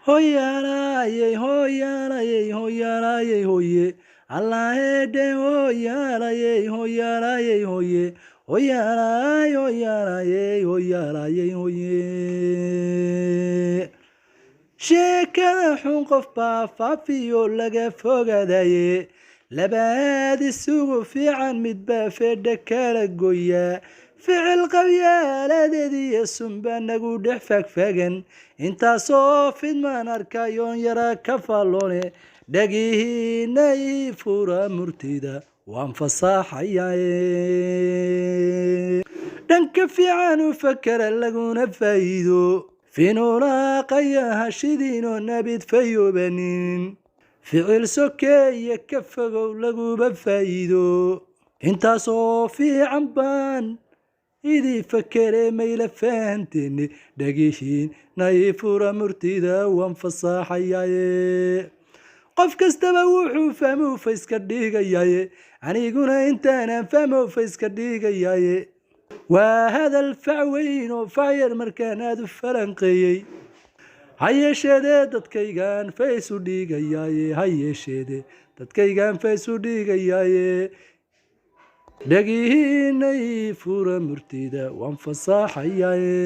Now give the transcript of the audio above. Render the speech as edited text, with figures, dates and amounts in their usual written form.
hoyaalayey hoyaalayey hoyaalayey hoye allaahedhe hoyaalayey hoyaalayey hoye hoyaalay hoyaalayey hoyaalayey hoye sheekada xun qof baa faafiyo laga fogaadaye labaad isugu fiican midbaa fedha kala goyaa ficil qabyaaladeediyo sunba nagu dhex fagfagan intaasoo fidmaan arkayoon yaraa ka falloone dhagihiina ii fura murtida waan fasaaxayaye dhanka fiican u fakera laguna faa'iido finuulaaqaya hashidiinoo nabid fayoobanin ficil sokeeye ka fogow laguba faa'iido intaasoo fiican baan idii fakere mayla fahanteeni dhagihiina ii fura murtida waan fasaaxayaye qof kastaba wuxuu fahmow fayska dhigayaye aniguna intaanan fahmow fayska dhigayaye waa hadal fac weyn oo facyar markaan aad u falanqeeyey ha yeesheedee dadkaygaan faysu dhigayaye ha yeesheede dadkaygaan faysu dhigayaye dhagihiina ii fura murtida waan fasaaxayaye